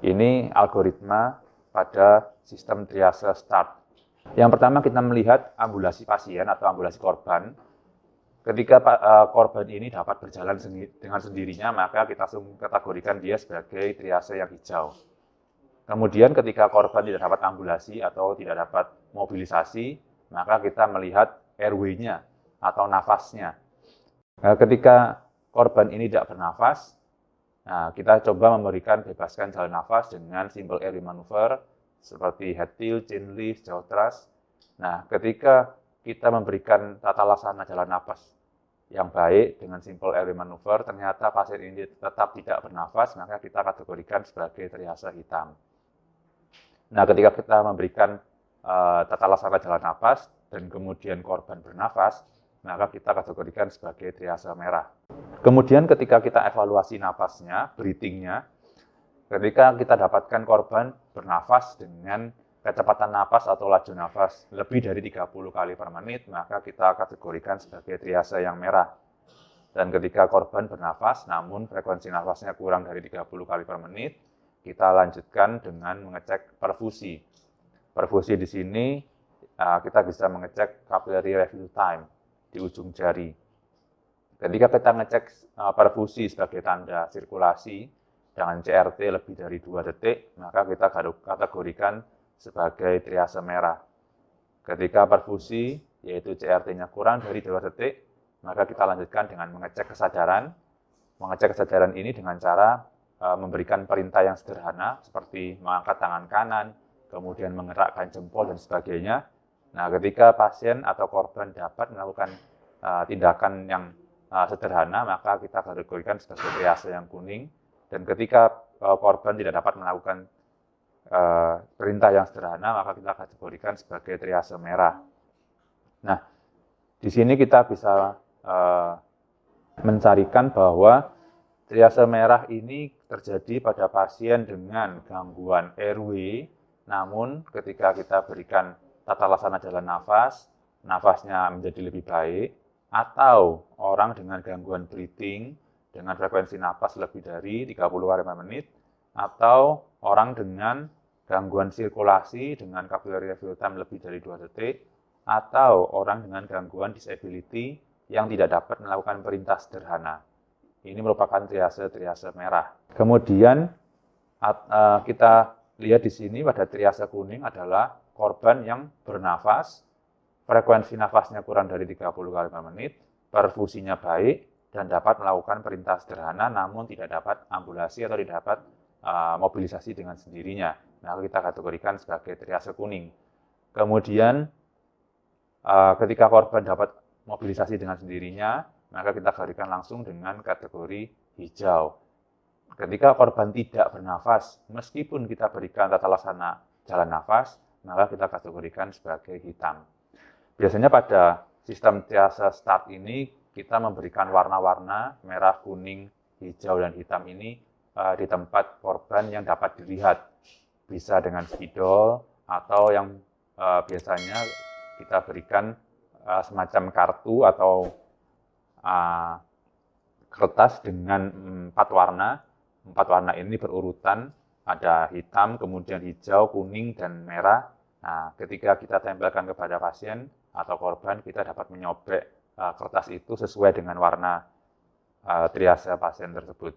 Ini algoritma pada sistem triase START. Yang pertama kita melihat ambulasi pasien atau ambulasi korban. Ketika korban ini dapat berjalan dengan sendirinya, maka kita langsung kategorikan dia sebagai triase yang hijau. Kemudian ketika korban tidak dapat ambulasi atau tidak dapat mobilisasi, maka kita melihat airway-nya atau nafasnya. Ketika korban ini tidak bernafas, kita coba memberikan bebaskan jalan nafas dengan simple airway maneuver seperti head tilt, chin lift, jaw thrust. Nah, ketika kita memberikan tata laksana jalan nafas yang baik dengan simple airway maneuver, ternyata pasien ini tetap tidak bernafas, maka kita kategorikan sebagai triase hitam. Nah, ketika kita memberikan tata laksana jalan nafas dan kemudian korban bernafas, maka kita kategorikan sebagai triase merah. Kemudian ketika kita evaluasi nafasnya, breathing-nya, ketika kita dapatkan korban bernafas dengan kecepatan nafas atau laju nafas lebih dari 30 kali per menit, maka kita kategorikan sebagai triase yang merah. Dan ketika korban bernafas, namun frekuensi nafasnya kurang dari 30 kali per menit, kita lanjutkan dengan mengecek perfusi. Perfusi di sini kita bisa mengecek capillary refill time di ujung jari. Ketika kita ngecek perfusi sebagai tanda sirkulasi dengan CRT lebih dari 2 detik, maka kita kategorikan sebagai triase merah. Ketika perfusi, yaitu CRT-nya kurang dari 2 detik, maka kita lanjutkan dengan mengecek kesadaran. Mengecek kesadaran ini dengan cara memberikan perintah yang sederhana, seperti mengangkat tangan kanan, kemudian menggerakkan jempol, dan sebagainya. Nah, ketika pasien atau korban dapat melakukan tindakan yang sederhana, maka kita kategorikan sebagai triase yang kuning. Dan ketika korban tidak dapat melakukan perintah yang sederhana, maka kita kategorikan sebagai triase merah. Nah, di sini kita bisa mencarikan bahwa triase merah ini terjadi pada pasien dengan gangguan airway, namun ketika kita berikan tata laksana jalan nafas, nafasnya menjadi lebih baik, atau orang dengan gangguan breathing dengan frekuensi nafas lebih dari 30 kali per menit, atau orang dengan gangguan sirkulasi dengan capillary refill time lebih dari 2 detik, atau orang dengan gangguan disability yang tidak dapat melakukan perintah sederhana. Ini merupakan triase merah. Kemudian kita lihat di sini pada triase kuning adalah korban yang bernafas, frekuensi nafasnya kurang dari 30 kali per menit, perfusinya baik, dan dapat melakukan perintah sederhana, namun tidak dapat ambulasi atau tidak dapat mobilisasi dengan sendirinya. Nah, kita kategorikan sebagai triase kuning. Kemudian, ketika korban dapat mobilisasi dengan sendirinya, maka kita kategorikan langsung dengan kategori hijau. Ketika korban tidak bernafas, meskipun kita berikan tata laksana jalan nafas, maka kita kategorikan sebagai hitam. Biasanya pada sistem triase START ini, kita memberikan warna-warna merah, kuning, hijau, dan hitam ini di tempat korban yang dapat dilihat. Bisa dengan spidol, atau yang biasanya kita berikan semacam kartu atau kertas dengan 4 warna. 4 warna ini berurutan, ada hitam, kemudian hijau, kuning, dan merah. Nah, ketika kita tempelkan kepada pasien atau korban, kita dapat menyobek kertas itu sesuai dengan warna triase pasien tersebut.